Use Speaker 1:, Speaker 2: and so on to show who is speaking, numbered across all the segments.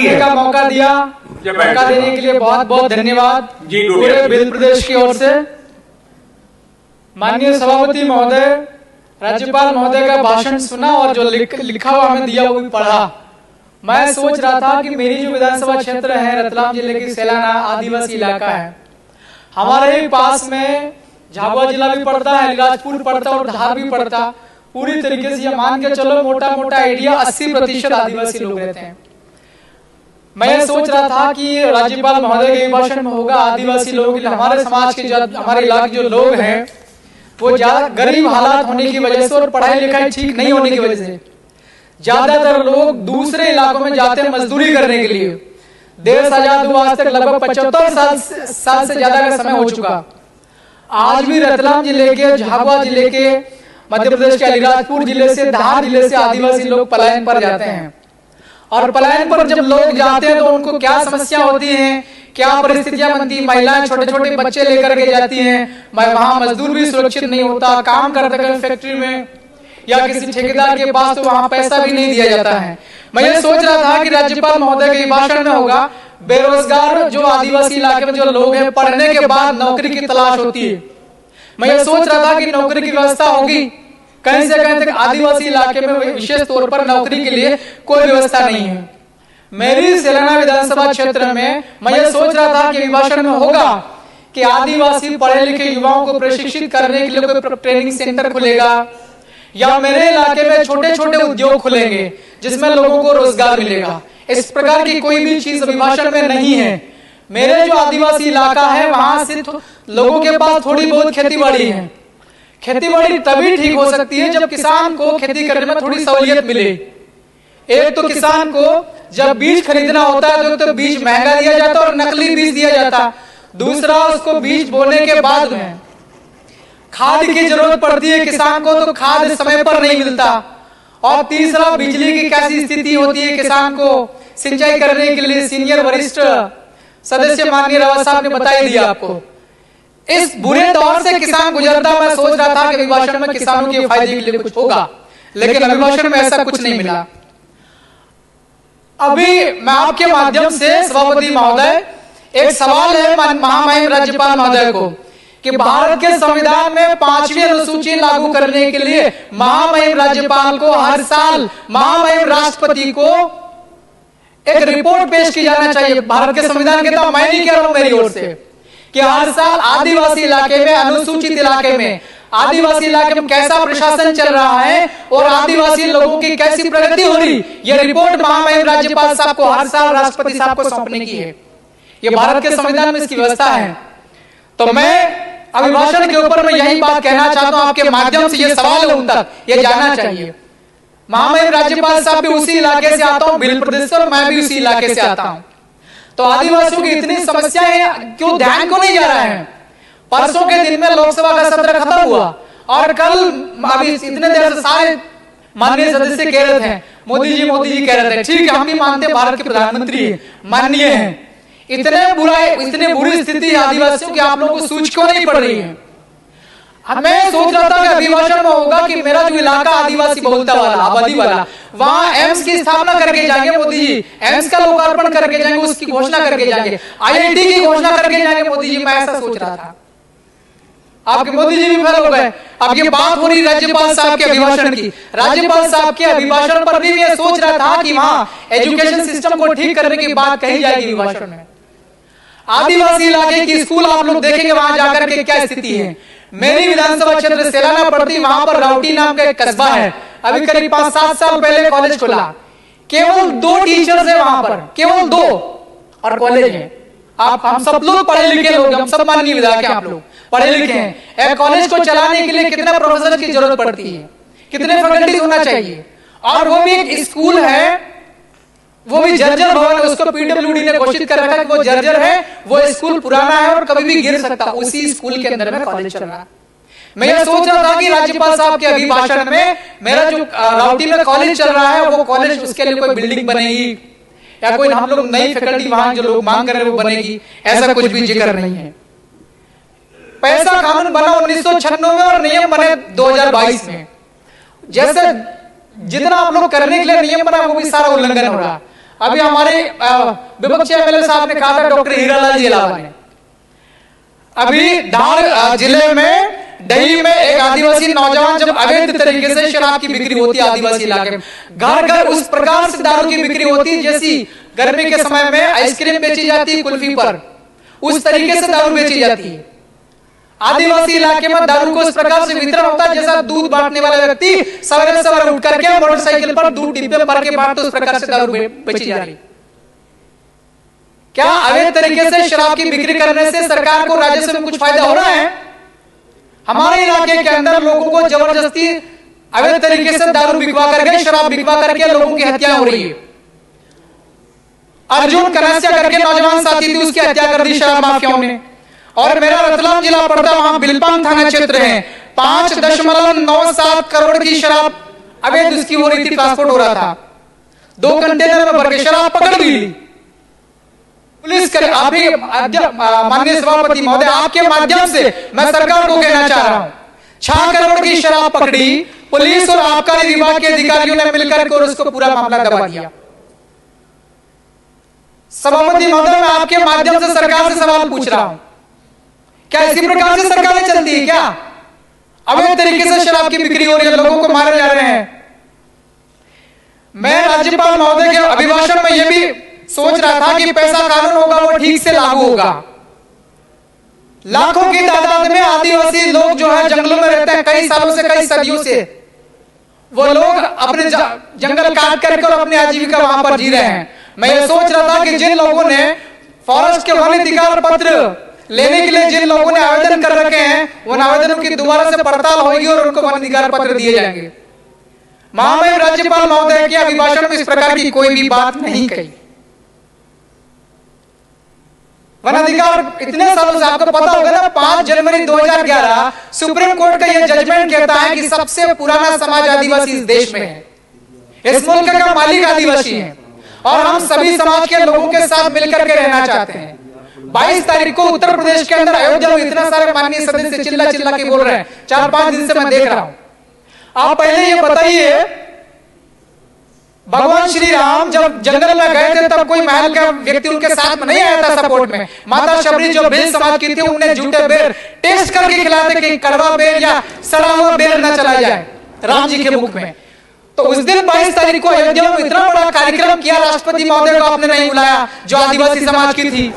Speaker 1: है।
Speaker 2: का मौका दिया, मौका देने के लिए बहुत बहुत धन्यवाद
Speaker 1: जी,
Speaker 2: पूरे भिल प्रदेश की ओर से। माननीय सभापति महोदय, राज्यपाल महोदय का भाषण सुना और जो लिखा हुआ हमें दिया वो भी पढ़ा। मैं सोच रहा था कि मेरी जो विधानसभा क्षेत्र है रतलाम जिले की सेलाना आदिवासी इलाका है, हमारे ही पास में झाबुआ जिला भी पड़ता है, अलीराजपुर पड़ता और धार भी पड़ता। पूरी तरीके से ये मान के चलो मोटा मोटा आइडिया 80% आदिवासी लोग रहते हैं। मैं सोच रहा था कि राज्यपाल महोदय के भाषण में होगा आदिवासी लोग, हमारे समाज के हमारे इलाके जो लोग हैं वो ज्यादा गरीब हालात होने की वजह से और पढ़ाई लिखाई ठीक नहीं होने की वजह से ज्यादातर लोग दूसरे इलाकों में जाते हैं मजदूरी करने के लिए। देश आजाद हुआ आज तक लगभग 75 साल से ज्यादा का समय हो चुका। आज भी रतलाम जिले के, झाबुआ जिले के, मध्य प्रदेश के अलीराजपुर जिले से, धार जिले से आदिवासी लोग पलायन पर जाते हैं। और पलायन पर जब लोग जाते हैं तो उनको क्या समस्या होती है, क्या परिस्थितियां बनती है। महिलाएं छोटे छोटे बच्चे लेकर के जाती हैं, वहां मजदूर भी सुरक्षित नहीं होता, काम करते हैं फैक्ट्री में या किसी ठेकेदार के पास तो वहां पैसा भी नहीं दिया जाता है। मैं ये सोच रहा था कि राज्यपाल महोदय के भाषण में होगा बेरोजगार जो आदिवासी इलाके में जो लोग हैं, पढ़ने के बाद नौकरी की तलाश होती है। मैं ये सोच रहा था कि नौकरी की व्यवस्था होगी, कहीं से कहीं तक आदिवासी इलाके में विशेष तौर पर नौकरी के लिए कोई व्यवस्था नहीं है। मेरी सेलाना विधानसभा क्षेत्र में मैं ये सोच रहा था कि अभिभाषण में होगा कि आदिवासी पढ़े लिखे युवाओं को प्रशिक्षित करने के लिए कोई ट्रेनिंग सेंटर खुलेगा या मेरे इलाके में छोटे छोटे उद्योग खुलेंगे जिसमें लोगों को रोजगार मिलेगा। इस प्रकार की कोई भी चीज अभिभाषण में नहीं है। मेरे जो आदिवासी इलाका है वहां से लोगों के पास थोड़ी बहुत खेती बाड़ी है। खेती बाड़ी तभी ठीक हो सकती है जब किसान को खेती करने में थोड़ी सहूलियत मिले। एक तो किसान को जब बीज खरीदना होता है तो बीज महंगा दिया जाता है और नकली बीज दिया जाता। दूसरा, उसको बीज बोने के बाद में खाद की जरूरत पड़ती है किसान को, तो खाद समय पर नहीं मिलता। और तीसरा, बिजली की कैसी स्थिति होती है किसान को सिंचाई करने के लिए। सीनियर वरिष्ठ सदस्य माननीय रावत साहब ने बता ही दिया आपको। इस बुरे दौर से किसान गुजरता। मैं सोच रहा था कि अभिभाषण में किसानों के फायदे के लिए कुछ होगा, लेकिन अभिभाषण में ऐसा कुछ नहीं मिला। अभी मैं आपके माध्यम से सभापति महोदय, एक सवाल है महामहिम राज्यपाल महोदय को कि भारत के संविधान में 5वीं अनुसूची लागू करने के लिए महामहिम राज्यपाल को हर साल महामहिम राष्ट्रपति को एक रिपोर्ट पेश की जाना चाहिए। भारत के संविधान के तो मैं नहीं कह रहा हूं मेरी ओर से कि हर साल आदिवासी इलाके में, अनुसूचित इलाके में, आदिवासी इलाके में कैसा प्रशासन चल रहा है और आदिवासी लोगों की कैसी प्रगति हो रही, यह रिपोर्ट महामहिम राज्यपाल साहब को हर साल राष्ट्रपति साहब को सौंपने की है। यह भारत के संविधान में इसकी व्यवस्था है। तो मैं अभिभाषण के ऊपर मैं यही बात कहना चाहता हूं, आपके माध्यम से यह सवाल है उन तक, यह जानना चाहिए। महामहिम राज्यपाल साहब भी उसी इलाके से आता हूं, भिल प्रदेश से, और मैं भी उसी इलाके से आता हूं। तो आदिवासियों की इतनी समस्याएं क्यों ध्यान को नहीं जा रहा है। परसों के दिन में लोकसभा का सत्र खत्म हुआ और कल अभी इतने देर से सारे माननीय सदस्य कह रहे थे मोदी जी कह रहे थे। ठीक है, हम भी मानते हैं भारत के प्रधानमंत्री माननीय हैं। इतने बुरी स्थिति है आदिवासियों की, आप लोगों को सूझ क्यों नहीं पड़ रही है। मैं सोच रहा था कि अभिभाषण में होगा कि मेरा जो इलाका आदिवासी बहुलता वाला, आबादी वाला, वहां एम्स की स्थापना करके जाएंगे मोदी जी, एम्स का लोकार्पण करके जाएंगे, उसकी घोषणा करके जाएंगे, IIT की घोषणा करके जाएंगे मोदी जी। मैं ऐसा सोच रहा था। आपके मोदी जी भी फेल हो गए। अब ये बात हो रही राज्यपाल साहब के अभिभाषण की। राज्यपाल साहब के अभिभाषण पर भी मैं सोच रहा था कि वहां एजुकेशन सिस्टम को ठीक करने की बात कही जाएगी अभिभाषण में। आदिवासी इलाके की स्कूल आप लोग देखेंगे वहां जाकर के क्या स्थिति है। मेरी विधानसभा क्षेत्र सेलाना पड़ती, वहां पर राउटी नाम का एक कस्बा है। अभी करीब 5-7 साल पहले कॉलेज खुला, केवल 2 टीचर्स है वहां पर, केवल 2, और कॉलेज है। हम सब लोग पढ़े लिखे लोग, हम सब माननीय विधायक हैं, आप लोग पढ़े लिखे हैं। एक कॉलेज को चलाने के लिए कितने प्रोफेसर की जरूरत पड़ती है, कितने फैकल्टी होना चाहिए। और वो भी एक स्कूल है, वो भी जर्जर भवन है, उसको PWD ने घोषित कर रखा है कि वो जर्जर है, वो स्कूल पुराना है और कभी भी गिर सकता। उसी स्कूल के अंदर में कॉलेज चल रहा है। मैं ये सोच रहा था कि राज्यपाल साहब के अभिभाषण में मेरा जो राउटी में कॉलेज चल रहा है वो कॉलेज, उसके लिए कोई बिल्डिंग बनेगी या कोई हम लोग नई फैकल्टी वहां जो लोग मांग कर रहे हैं वो बनेगी, ऐसा कुछ भी जिक्र नहीं है। पैसा कानून बना 1996 में और नियम बने 2022 में। जैसे जितना आप लोग करने के लिए नियम बना वो भी सारा उल्लंघन हो रहा। अभी हमारे विपक्षी एमएलए साहब ने कहा था, डॉक्टर हीरालाल जी अलावा ने, अभी धार जिले में डही में एक आदिवासी नौजवान जब अवैध तरीके से शराब की बिक्री होती है आदिवासी इलाके में, घर घर उस प्रकार से दारू की बिक्री होती है जैसी गर्मी के समय में आइसक्रीम बेची जाती है कुल्फी पर, उस तरीके से दारू बेची जाती है। आदिवासी इलाके में दारू को इस प्रकार से वितरण होता है जैसा दूध बांटने वाला व्यक्ति सवेरे सवेरे उठ करके मोटरसाइकिल पर दूध डिब्बे भर के बांटते, उस प्रकार से दारू बेची जा रही। क्या अवैध तरीके से शराब की बिक्री करने से सरकार को राजस्व में कुछ फायदा हो रहा है? हमारे इलाके के अंदर लोगों को जबरदस्ती अवैध तरीके से दारू बिकवा करके, शराब बिकवा करके लोगों की हत्या हो रही है। अर्जुन कनासिया करके नौजवान साथी थी, उसकी हत्या कर दी शराब माफियाओं ने। और मेरा रतलाम जिला पड़ता है, वहां बिलपांग थाना क्षेत्र है, 5.97 करोड़ की शराब अवैध उसकी हो रही थी, ट्रांसपोर्ट हो रहा था, 2 कंटेनर में भर के शराब पकड़ ली पुलिस करे। अभी माननीय सभापति महोदय, आपके माध्यम से मैं सरकार को कहना चाह रहा हूं, 6 करोड़ की शराब पकड़ी पुलिस और आबकारी विभाग के अधिकारियों ने मिलकर के उसको पूरा मामला दबा दिया। सभापति महोदय, मैं आपके माध्यम से सरकार से सवाल पूछ रहा हूं, क्या इसी प्रकार से सरकारें चलती है क्या? अवैध तरीके से शराब की बिक्री हो रही है, लोगों को मारे जा रहे हैं। मैं राज्यपाल महोदय के अभिभाषण में यह भी सोच रहा था कि पैसा कानून होगा वो ठीक से लागू होगा। लाखों की तादाद में आदिवासी लोग जो है जंगलों में रहते हैं, कई सालों से, कई सदियों से वो लोग अपने जंगल काट करके और अपनी आजीविका वहां पर जी रहे हैं। मैं ये सोच रहा था कि जिन लोगों ने फॉरेस्ट के वन अधिकार पत्र लेने के लिए जिन लोगों ने आवेदन कर रखे हैं, उन आवेदनों की दोबारा से पड़ताल होगी और उनको वन अधिकार पत्र दिए जाएंगे। महामहिम राज्यपाल महोदय के अभिभाषण में इस प्रकार की कोई भी बात नहीं कही। वन अधिकार इतने सालों से, आपको पता होगा ना, 5 जनवरी 2011 सुप्रीम कोर्ट का यह जजमेंट कहता है कि सबसे पुराना समाज आदिवासी इस देश में है, इस मुल्क का मालिक आदिवासी है और हम सभी समाज के लोगों के साथ मिलकर के रहना चाहते हैं। 22 तारीख को उत्तर प्रदेश के अंदर अयोध्या में इतना सारे माननीय सदस्य चिल्ला चिल्ला के बोल रहे हैं, 4-5 दिन से मैं देख रहा हूं। आप पहले ये बताइए, भगवान श्री राम जब जंगल में गए थे तब कोई महल का व्यक्ति उनके साथ में नहीं आया था सपोर्ट में। माता शबरी जो बेल समाज की थी, उन्हें झूठे बेर टेस्ट करके खिलाते कि कड़वा बेर या सड़ा हुआ बेर न चला जाए राम जी के मुख में। तो उस दिन 22 तारीख को अयोध्या में इतना बड़ा कार्यक्रम किया, राष्ट्रपति महोदय को आपने नहीं बुलाया जो आदिवासी समाज की थी।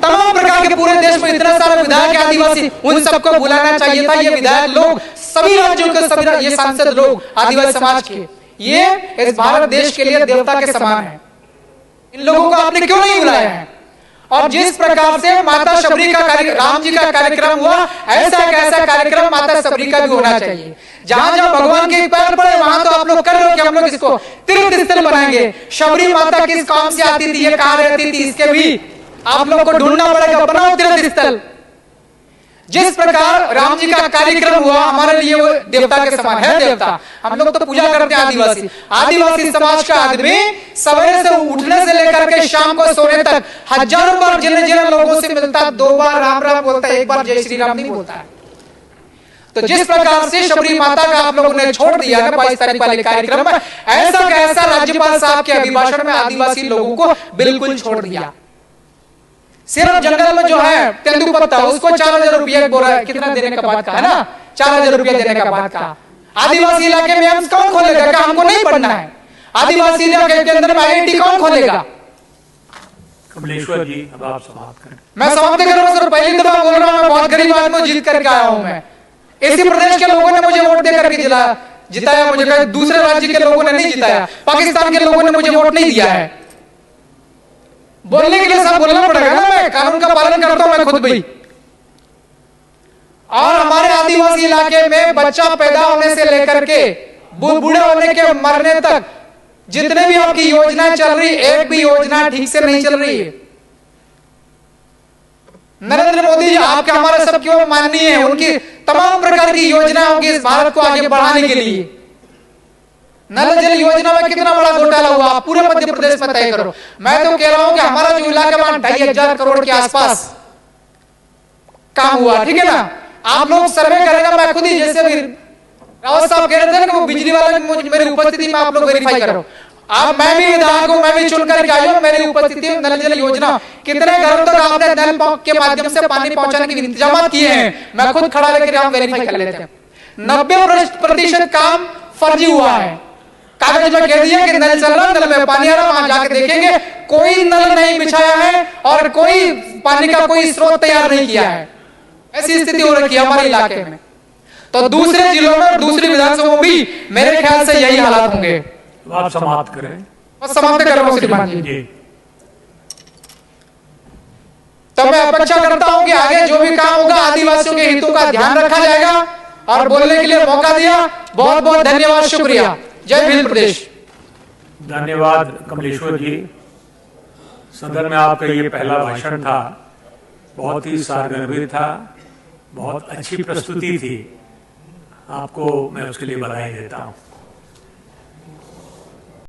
Speaker 2: तमाम प्रकार के पूरे देश में इतना सारा विधायक आदिवासी, उन सबको बुलाना चाहिए था। ये विधायक लोग सभी राज्यों के, सभी ये सांसद लोग आदिवासी समाज के, ये इस भारत देश के लिए देवता के समान है। इन लोगों को आपने क्यों नहीं बुलाया है? और जिस प्रकार से माता शबरी का राम जी का कार्यक्रम हुआ, ऐसा एक ऐसा कार्यक्रम माता शबरी का भी होना चाहिए। जहां जहां भगवान के पैर पड़े वहां तो आप लोग कर रहे हो कि हम लोग इसको तीर्थ स्थल बनाएंगे। शबरी माता किस काम से आती थी, ये कहां रहती थी, इसके भी आप लोग को ढूंढना पड़ेगा, बनाओ तीर्थ स्थल। जिस प्रकार राम जी का कार्यक्रम हुआ, हमारे लिए वो देवता के समान है। देवता हम लोग तो पूजा करते हैं आदिवासी। आदिवासी समाज का आदमी सवेरे से उठने से लेकर के शाम को सोने तक हजारों बार जिन जिन लोगों से मिलता है, 2 बार राम राम बोलता है, 1 बार जय श्री राम नहीं बोलता है। तो जिस प्रकार से शबरी माता का आप लोगों ने छोड़ दिया ना 22 तारीख वाले कार्यक्रम में, ऐसा कैसा राज्यपाल साहब के अभिभाषण में आदिवासी लोगों को बिल्कुल छोड़ दिया। सिर्फ जंगल में जो है तेंदुपत्ता, उसको 4000 रुपया बोल रहा है, कितना देने का बात का है ना, 4000 रुपया देने का बात का। आदिवासी इलाके में एम्स कौन खोलेगा? क्या हमको नहीं पढ़ना है? आदिवासी इलाके के अंदर IIT कौन खोलेगा?
Speaker 1: कमलेश्वर जी, अब आप समाप्त करें।
Speaker 2: मैं समाप्त कर रहा हूं सर, पहली दफा बोल रहा हूं, मैं बहुत गरीब आदमी जीत करके आया हूं। मैं इसी प्रदेश के लोगों ने मुझे वोट दे करके जिताया, मुझे दूसरे राज्य के लोगों ने नहीं जिताया, पाकिस्तान के लोगों ने मुझे वोट नहीं दिया है। बोलने के लिए सब बोलना पड़ेगा ना, मैं कानून का पालन करता हूं मैं खुद भी। और हमारे आदिवासी इलाके में बच्चा पैदा होने से लेकर के बूढ़े होने के मरने तक जितने भी आपकी योजनाएं चल रही, एक भी योजना ठीक से नहीं चल रही है। नरेंद्र मोदी जी आपके हमारे सब क्यों माननीय है, उनकी तमाम प्रकार की योजना होगी इस भारत को आगे बढ़ाने के लिए। नल जल योजना में कितना बड़ा घोटाला हुआ, पूरे मध्य प्रदेश में तय करो। मैं तो कह रहा हूं कि हमारा जो इलाका में 2500 करोड़ के आसपास काम हुआ, ठीक है ना। आप लोग सर्वे करेगा, मैं खुद ही, जैसे भी रावत साहब कह रहे थे ना कि वो बिजली वाले मेरी उपस्थिति में आप लोग वेरीफाई करो। अब मैं भी विधायक हूं, मैं भी चुनकर के आई हूं, मेरी उपस्थिति में नल जल योजना कितने घरों तक आपने नल के माध्यम से पानी पहुंचाने के इंतजाम किए हैं, मैं खुद खड़ा लेकर हम वेरीफाई कर लेते हैं। 90% काम फर्जी हुआ है। कागज में कह दिया कि नल चल रहा, नल में पानी आ रहा, वहां जाके देखेंगे कोई नल नहीं बिछाया है और कोई पानी का कोई स्रोत तैयार नहीं किया है। ऐसी स्थिति हो रखी है हमारे इलाके में। तो दूसरे जिलों में, दूसरी विधानसभाओं में भी मेरे ख्याल से यही हालात होंगे।
Speaker 1: आप समाप्त करें।
Speaker 2: बस समाप्त कर रहा हूं श्रीमान जी।
Speaker 1: जी।
Speaker 2: तो मैं अपेक्षा करता हूं कि आगे जो भी काम होगा आदिवासियों के हितों का ध्यान रखा जाएगा और बोलने के लिए मौका दिया, बहुत बहुत धन्यवाद, शुक्रिया। जय भील प्रदेश।
Speaker 1: धन्यवाद कमलेश्वर जी। सदन में आपका ये पहला भाषण था, बहुत ही सारगर्भित था, बहुत अच्छी प्रस्तुति थी। आपको मैं उसके लिए बधाई देता हूं।